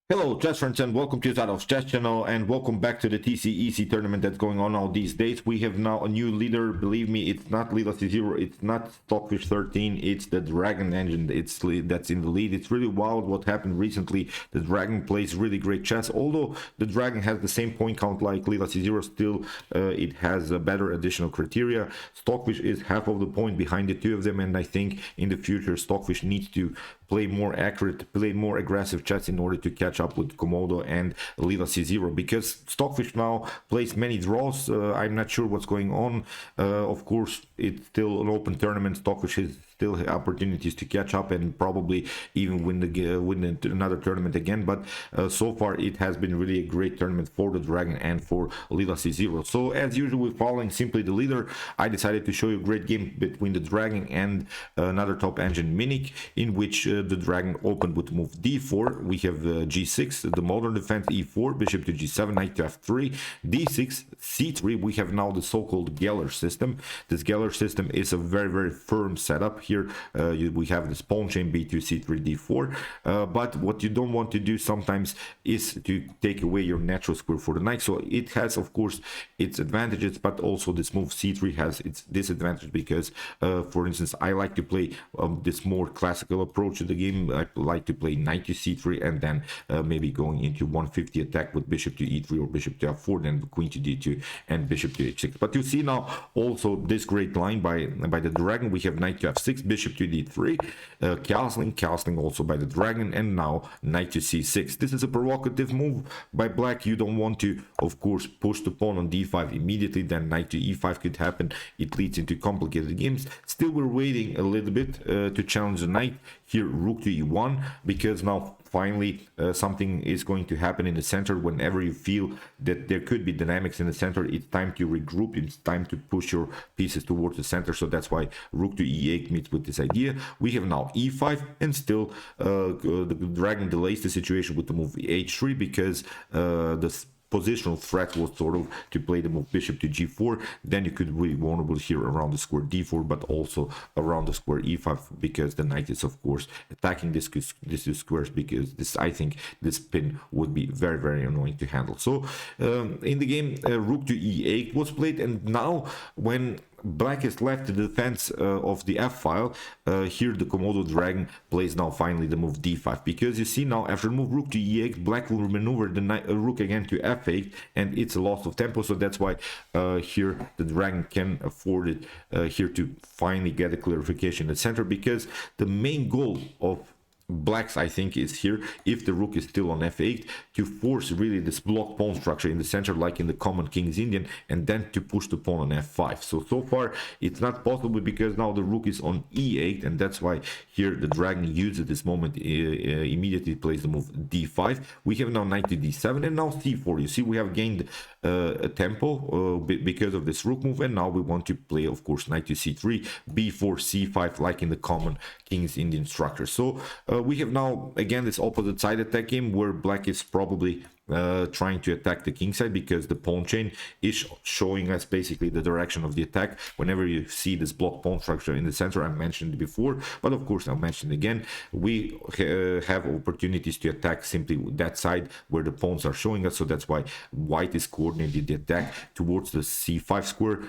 Hello, chess friends, and welcome to Jozarov's chess channel, and welcome back to the TCEC tournament that's going on now these days. We have now a new leader. Believe me, it's not Lila C0, it's not Stockfish 13, it's the Dragon engine. That's in the lead. It's really wild what happened recently. The Dragon plays really great chess. Although the Dragon has the same point count like Lila C0, still it has a better additional criteria. Stockfish is half of the point behind the two of them, and I think in the future Stockfish needs to play more accurate, play more aggressive chess in order to catch up with Komodo and Lila C0, because Stockfish now plays many draws. I'm not sure what's going on. Of course, it's still an open tournament. Stockfish has still opportunities to catch up and probably even win another tournament again. But so far, it has been really a great tournament for the Dragon and for Lila C0. So as usual, we're following simply the leader. I decided to show you a great game between the Dragon and another top engine, Minic, in which the Dragon opened with move d4. We have g6, the modern defense, e4, bishop to g7, knight to f3, d6, c3. We have now the so-called Geller system. This Geller system is a very firm setup. Here we have this pawn chain b2, c3, d4. But what you don't want to do sometimes is to take away your natural square for the knight. So it has, of course, its advantages, but also this move c3 has its disadvantage because, for instance, I like to play this more classical approach to the game. I like to play knight to c3 and then maybe going into 150 attack with bishop to e3 or bishop to f4, then queen to d2 and bishop to h6. But you see now also this great line by the Dragon. We have knight to f6, bishop to d3, castling also by the Dragon, and now knight to c6. This is a provocative move by black. You don't want to, of course, push the pawn on d5 immediately, then knight to e5 could happen. It leads into complicated games. Still, we're waiting a little bit to challenge the knight. Here, rook to e1, because now finally something is going to happen in the center. Whenever you feel that there could be dynamics in the center, it's time to regroup. It's time to push your pieces towards the center. So that's why rook to e8 meets with this idea. We have now e5, and still the Dragon delays the situation with the move h3 because the positional threat was sort of to play the move bishop to g4. Then you could be vulnerable here around the square d4, but also around the square e5, because the knight is, of course, attacking these two squares, because this, I think this pin would be very annoying to handle. So in the game, rook to e8 was played, and now when black is left the defense of the f file, here the Komodo Dragon plays now finally the move d5, because you see now after move rook to e8, black will maneuver the rook again to f8, and it's a loss of tempo. So that's why here the Dragon can afford it here to finally get a clarification in the center, because the main goal of blacks, I think, is here, if the rook is still on f8, to force really this block pawn structure in the center like in the common King's Indian, and then to push the pawn on f5. So far it's not possible, because now the rook is on e8, and that's why here the Dragon uses this moment, immediately plays the move d5. We have now knight to d7 and now c4. You see, we have gained a tempo because of this rook move, and now we want to play, of course, knight to c3, b4, c5, like in the common King's Indian structure. So we have now again this opposite side attack game, where black is probably trying to attack the king side, because the pawn chain is showing us basically the direction of the attack. Whenever you see this block pawn structure in the center, I mentioned it before, but of course I'll mention it again, we have opportunities to attack simply that side where the pawns are showing us. So that's why white is coordinating the attack towards the c5 square,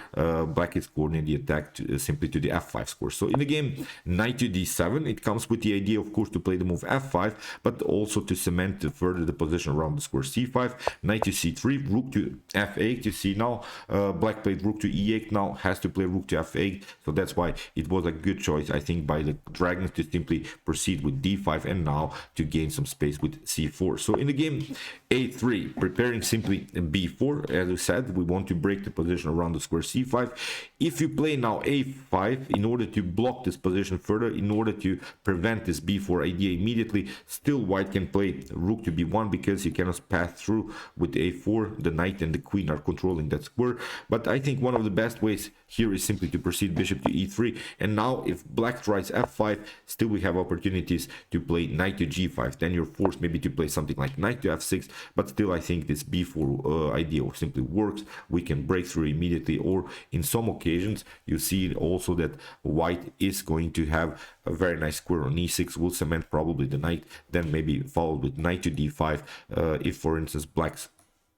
black is coordinating the attack simply to the f5 square. So in the game, knight to d7, it comes with the idea, of course, to play the move f5, but also to cement further the position around the square c5, knight to c3, rook to f8. You see now black played rook to e8, now has to play rook to f8. So that's why it was a good choice, I think, by the Dragons to simply proceed with d5 and now to gain some space with c4. So in the game, a3, preparing simply b4. As I said, we want to break the position around the square c5. If you play now a5 in order to block this position further, in order to prevent this b4 idea immediately, still white can play rook to b1, because he cannot pass through with a4. The knight and the queen are controlling that square, but I think one of the best ways here is simply to proceed bishop to e3. And now if black tries f5, still we have opportunities to play knight to g5. Then you're forced maybe to play something like knight to f6, but still I think this b4 idea simply works. We can break through immediately, or in some occasions you see also that white is going to have a very nice square on e6, will cement probably the knight, then maybe followed with knight to d5. If for instance black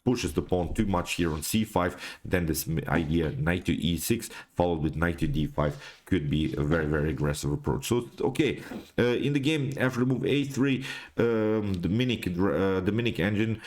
pushes the pawn too much here on c5, then this idea knight to e6 followed with knight to d5 could be a very, very aggressive approach. So okay, in the game after the move a3, the Minic engine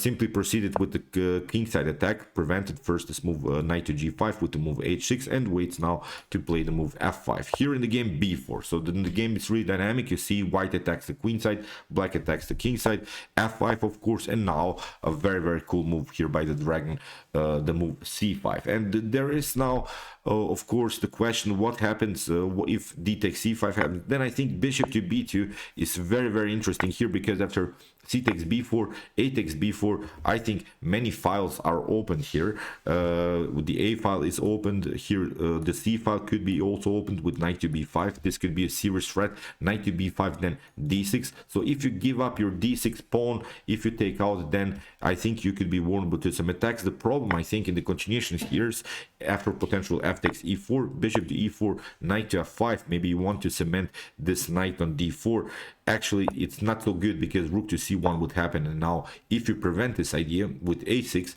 simply proceeded with the kingside attack, prevented first this move knight to g5 with the move h6, and waits now to play the move f5. Here in the game b4, so the game is really dynamic. You see white attacks the queenside, black attacks the kingside, f5 of course, and now a very, very cool move here by the dragon, the move c5. And there is now of course the question, what happens if d takes c5 happens? Then I think bishop to b2 is very, very interesting here, because after c takes b4, a takes b4, I think many files are opened here. The a file is opened here, the c file could be also opened with knight to b5. This could be a serious threat. Knight to b5, then d6. So if you give up your d6 pawn, if you take out, then I think you could be vulnerable to some attacks. The problem I think in the continuation here is after potential f takes e4, bishop to e4, knight to f5, maybe you want to cement this knight on d4. Actually it's not so good, because rook to c1 would happen, and now if you prevent this idea with a6,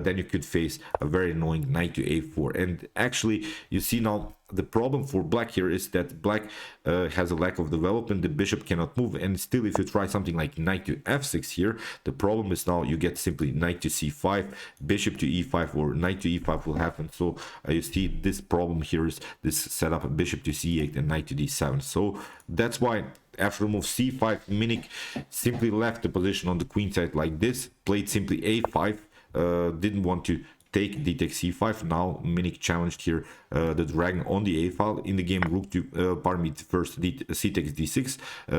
then you could face a very annoying knight to a4. And actually you see now the problem for black here is that black has a lack of development. The bishop cannot move, and still if you try something like knight to f6 here, the problem is now you get simply knight to c5, bishop to e5, or knight to e5 will happen. So you see this problem here is this setup, bishop to c8 and knight to d7. So that's why after the move c5, Minic simply left the position on the queen side like this, played simply a5, didn't want to take d takes c5. Now Minic challenged here the dragon on the a file. In the game rook to pardon me, first c takes d6,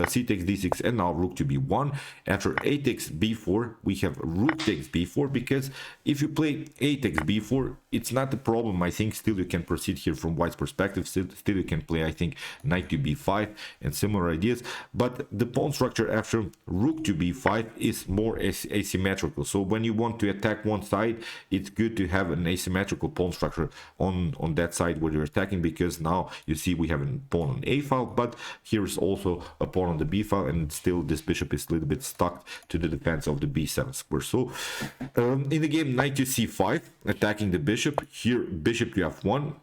c takes d6, and now rook to b1. After a takes b4, we have rook takes b4, because if you play a takes b4, it's not the problem. I think still you can proceed here from white's perspective. Still you can play, I think, knight to b5 and similar ideas, but the pawn structure after rook to b5 is more asymmetrical. So when you want to attack one side, it's good to have an asymmetrical pawn structure on that side where you're attacking, because now you see we have a pawn on a file, but here is also a pawn on the b file, and still this bishop is a little bit stuck to the defense of the b7 square. So in the game knight to c5, attacking the bishop. Here bishop to f1,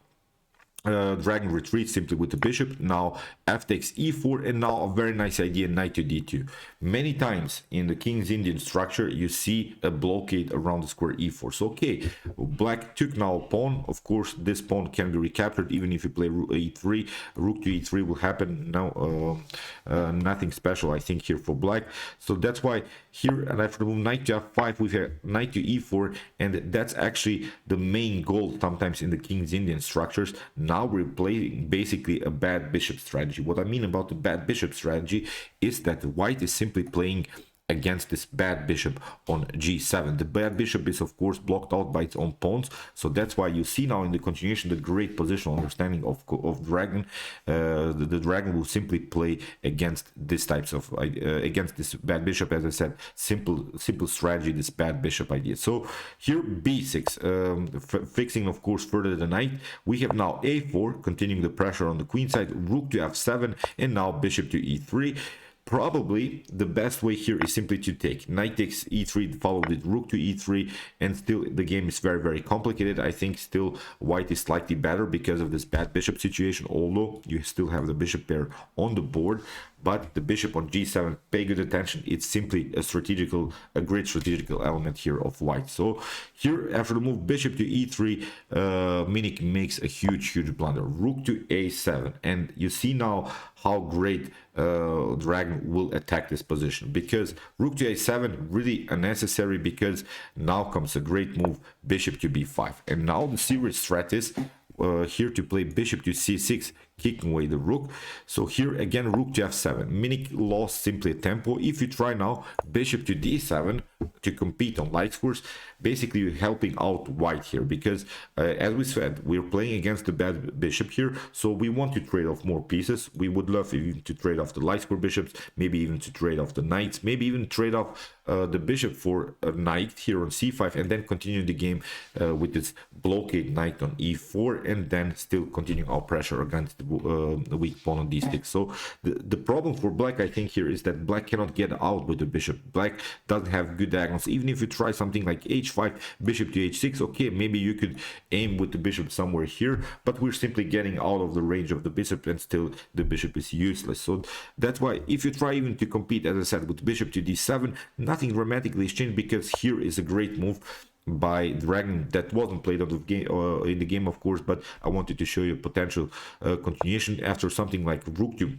dragon retreats simply with the bishop. Now f takes e4, and now a very nice idea, knight to d2. Many times in the King's Indian structure you see a blockade around the square e4. So okay, black took now a pawn. Of course this pawn can be recaptured even if you play rook e3. Rook to e3 will happen. Now nothing special I think here for black. So that's why here, and after the move knight to f5, we have knight to e4, and that's actually the main goal sometimes in the King's Indian structures. Now we're playing basically a bad bishop strategy. What I mean about the bad bishop strategy is that white is simply playing against this bad bishop on g7. The bad bishop is of course blocked out by its own pawns, so that's why you see now in the continuation the great positional understanding of dragon. The dragon will simply play against this types of against this bad bishop, as I said, simple strategy, this bad bishop idea. So here b6, fixing of course further the knight. We have now a4, continuing the pressure on the queen side, rook to f7, and now bishop to e3. Probably the best way here is simply to take knight takes e3 followed with rook to e3, and still the game is very, very complicated. I think still white is slightly better because of this bad bishop situation, although you still have the bishop pair on the board. But the bishop on g7, pay good attention, it's simply a great strategical element here of white. So here after the move bishop to e3, Minic makes a huge blunder, rook to a7, and you see now how great dragon will attack this position, because rook to a7 really unnecessary, because now comes a great move, bishop to b5. And now the serious threat is here to play bishop to c6, kicking away the rook. So here again rook to f7. Minic lost simply a tempo. If you try now bishop to d7, to compete on light scores, basically you're helping out white here, because as we said, we're playing against the bad bishop here, so we want to trade off more pieces. We would love even to trade off the light score bishops, maybe even to trade off the knights, maybe even trade off the bishop for a knight here on c5, and then continue the game with this blockade knight on e4, and then still continue our pressure against the weak pawn on d6. So the problem for black, I think, here is that black cannot get out with the bishop. Black doesn't have good diagonals. Even if you try something like h5, bishop to h6, okay, maybe you could aim with the bishop somewhere here, but we're simply getting out of the range of the bishop, and still the bishop is useless. So that's why if you try even to compete, as I said, with bishop to d7, nothing dramatically is changed, because here is a great move by Dragon that wasn't played out of game in the game, of course, but I wanted to show you potential continuation after something like rook to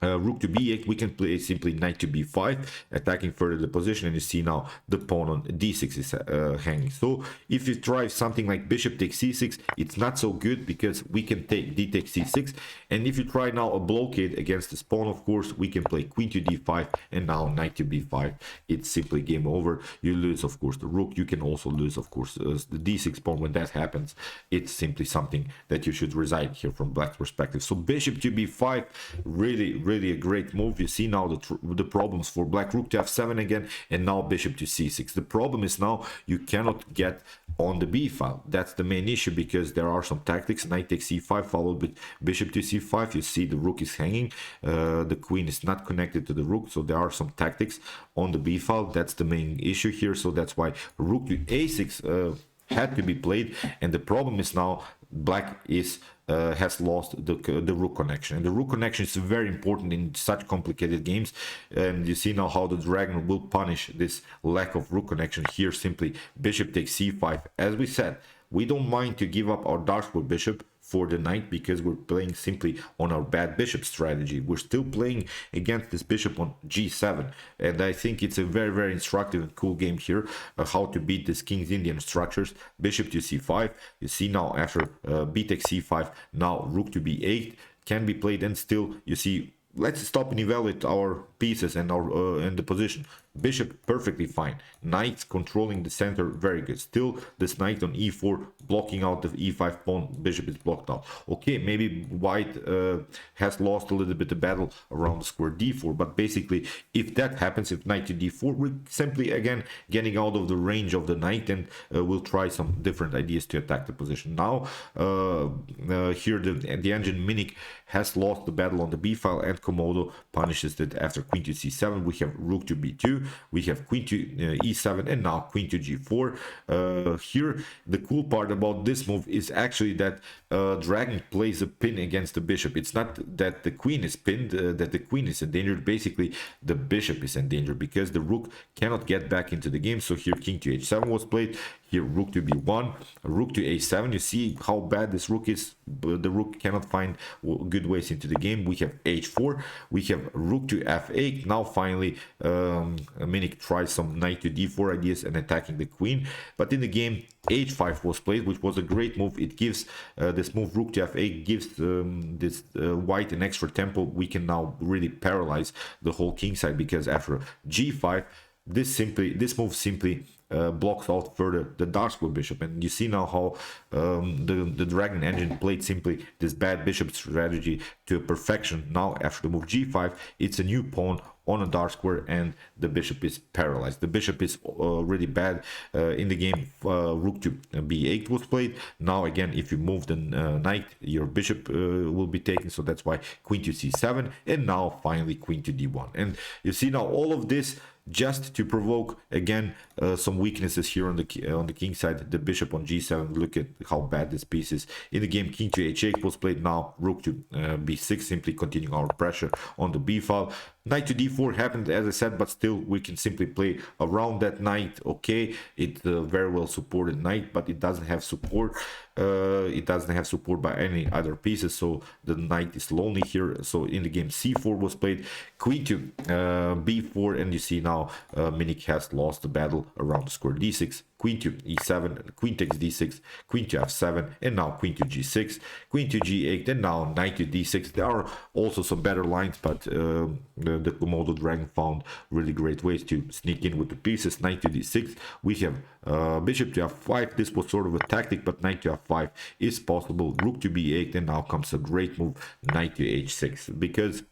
b8. We can play simply knight to b5, attacking further the position, and you see now the pawn on d6 is hanging. So if you try something like bishop takes c6, it's not so good, because we can take d takes c6, and if you try now a blockade against this pawn, of course, we can play queen to d5, and now knight to b5. It's simply game over. You lose, of course, the rook. You can also lose, of course, the d6 pawn. When that happens, it's simply something that you should resign here from black's perspective. So bishop to b5, really a great move. You see now the problems for black. Rook to f7 again, and now bishop to c6. The problem is now you cannot get on the b file. That's the main issue, because there are some tactics. Knight takes c5 followed with bishop to c5. You see the rook is hanging, the queen is not connected to the rook, so there are some tactics on the b file. That's the main issue here. So that's why rook to a6 had to be played, and the problem is now black is has lost the rook connection, and the rook connection is very important in such complicated games. And you see now how the dragon will punish this lack of rook connection here. Simply bishop takes c5. As we said, we don't mind to give up our dark square bishop for the knight, because we're playing simply on our bad bishop strategy. We're still playing against this bishop on g7, and I think it's a very instructive and cool game here, how to beat this King's Indian structures. Bishop to c5. You see now after b takes c5, now rook to b8 can be played, and still you see. Let's stop and evaluate our pieces and our and the position. Bishop perfectly fine. Knight controlling the center, very good. Still this knight on e4 blocking out the e5 pawn. Bishop is blocked out. Okay, maybe white has lost a little bit the battle around the square d4, but basically if that happens, if knight to d4, we're simply again getting out of the range of the knight, and we'll try some different ideas to attack the position. Now here the engine Minic has lost the battle on the b file, and Komodo punishes it after queen to c7. We have rook to b2, we have queen to e7, and now queen to g4. Here the cool part about this move is actually that dragon plays a pin against the bishop. It's not that the queen is pinned, that the queen is endangered. Basically the bishop is endangered, because the rook cannot get back into the game. So here king to h7 was played, here rook to b1, rook to a7. You see how bad this rook is. The rook cannot find good ways into the game. We have h4, we have rook to f8. Now finally Minic tries some knight to d4 ideas and attacking the queen, but in the game h5 was played, which was a great move. It gives this move rook to f8 gives this white an extra tempo. We can now really paralyze the whole king side, because after g5 this move simply blocks out further the dark square bishop. And you see now how the dragon engine played simply this bad bishop strategy to perfection. Now after the move g5, it's a new pawn on a dark square, and the bishop is paralyzed. The bishop is really bad in the game. Rook to b8 was played. Now again, if you move the knight, your bishop will be taken, so that's why queen to c7, and now finally queen to d1. And you see now all of this just to provoke again some weaknesses here on the king side. The bishop on g7, look at how bad this piece is. In the game, king to h8 was played. Now rook to b6, simply continuing our pressure on the b file. Knight to d4 happened, as I said, but still we can simply play around that knight. Okay, it's a very well supported knight, but it doesn't have support. It doesn't have support by any other pieces, so the knight is lonely here. So in the game, c4 was played, queen to b4, and you see now Minic has lost the battle around the square d6. queen to e7, queen takes d6, queen to f7, and now queen to g6, queen to g8, and now knight to d6. There are also some better lines, but the Komodo dragon found really great ways to sneak in with the pieces. Knight to d6, we have bishop to f5. This was sort of a tactic, but knight to f5 is possible. Rook to b8, and now comes a great move, knight to h6, because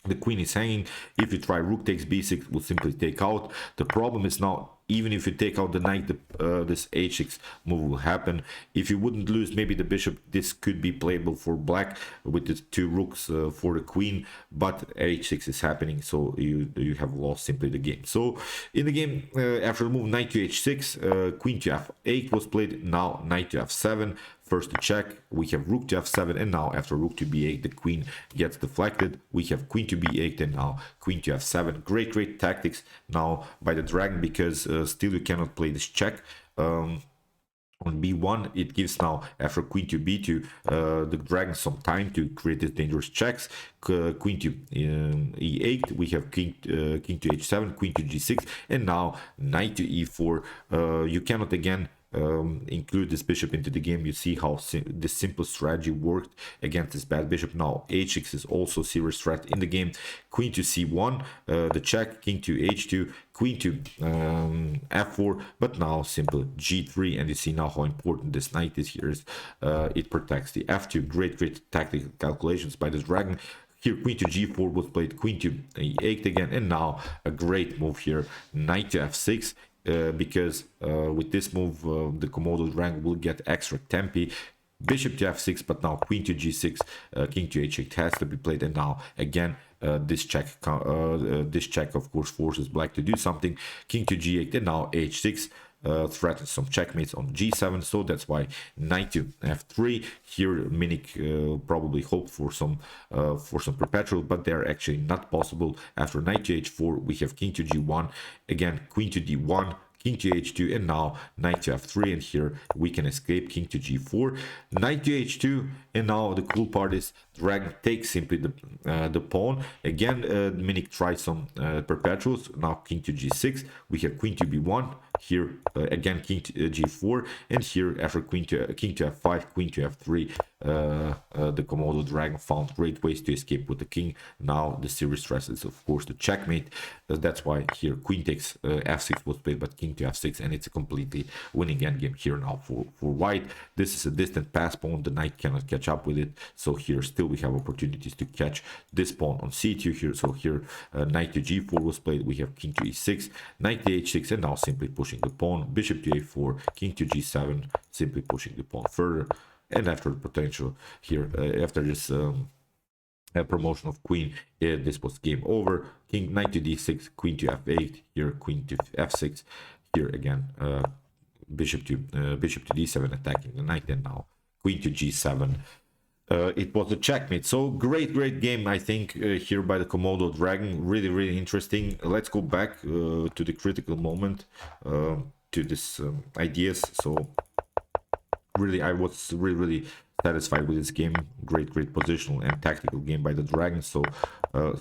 the queen is hanging. If you try rook takes b6, will simply take out. The problem is now, even if you take out the knight, this h6 move will happen. If you wouldn't lose maybe the bishop, this could be playable for black with the two rooks for the queen, but h6 is happening, so you have lost simply the game. So in the game, after the move knight to h6, queen to f8 was played. Now knight to f7. First to check, we have rook to f7, and now after rook to b8, the queen gets deflected. We have queen to b8, and now queen to f7. Great tactics now by the dragon, because still you cannot play this check. On b1, it gives now, after queen to b2, the dragon some time to create these dangerous checks. Queen to e8, we have king to h7, queen to g6, and now knight to e4. You cannot again include this bishop into the game. You see how this simple strategy worked against this bad bishop. Now h6 is also a serious threat in the game. Queen to c1, the check, king to h2, queen to f4, but now simple g3, and you see now how important this knight is here. It protects the f2. Great tactical calculations by this dragon. Here queen to g4 was played, queen to e8 again, and now a great move here, knight to f6. Because with this move, the Komodo dragon will get extra tempi. Bishop to f6, but now queen to g6, king to h8 has to be played, and now again this check of course forces black to do something. King to g8, and now h6 threatens some checkmates on g7, so that's why knight to f3. Here Minic probably hoped for some perpetual, but they're actually not possible. After knight to h4, we have king to g1, again queen to d1, king to h2, and now knight to f3, and here we can escape king to g4, knight to h2, and now the cool part is dragon takes simply the pawn. Again, Minic tries some perpetuals. Now king to g6, we have queen to b1, here again king to g4, and here after king to f5, queen to f3, the Komodo dragon found great ways to escape with the king. Now the serious stress is of course the checkmate. That's why here queen takes f6 was played, but king to f6, and it's a completely winning endgame here now for white. This is a distant pass pawn, the knight cannot catch up with it, so here still we have opportunities to catch this pawn on c2 here. So here knight to g4 was played, we have king to e6, knight to h6, and now simply pushing the pawn, bishop to a4, king to g7, simply pushing the pawn further. And after the potential here, after this promotion of queen, this was game over. King, knight to d6, queen to f8, here queen to f6, here again bishop to d7 attacking the knight, and now queen to g7. It was a checkmate. So great game, I think, here by the Komodo dragon. Really interesting. Let's go back to the critical moment, to this ideas. So really, I was really satisfied with this game. Great positional and tactical game by the dragon. So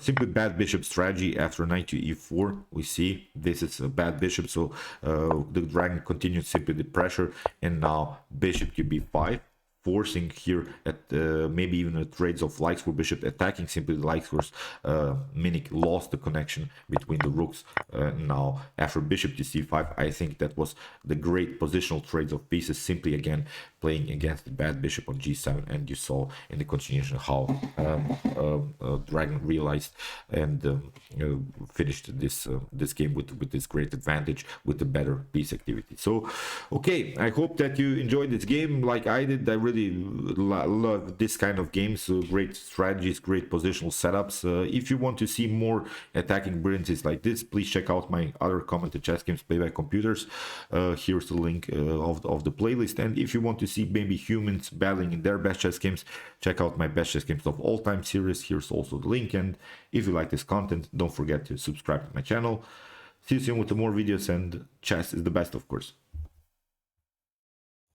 simply bad bishop strategy. After knight to e4, we see this is a bad bishop, so the dragon continued simply the pressure, and now bishop to b5, forcing here at maybe even a trades of likes for bishop, attacking simply the likes for Minic lost the connection between the rooks. Now after bishop to c5, I think that was the great positional trades of pieces, simply again playing against the bad bishop on g7, and you saw in the continuation how dragon realized and finished this game with this great advantage, with the better piece activity. So okay, I hope that you enjoyed this game like I did. I really love this kind of games, great strategies, great positional setups. If you want to see more attacking brilliances like this, please check out my other commented chess games played by computers. Here's the link of the playlist, and if you want to see maybe humans battling in their best chess games, check out my best chess games of all time series. Here's also the link, and if you like this content, don't forget to subscribe to my channel. See you soon with more videos, and chess is the best, of course.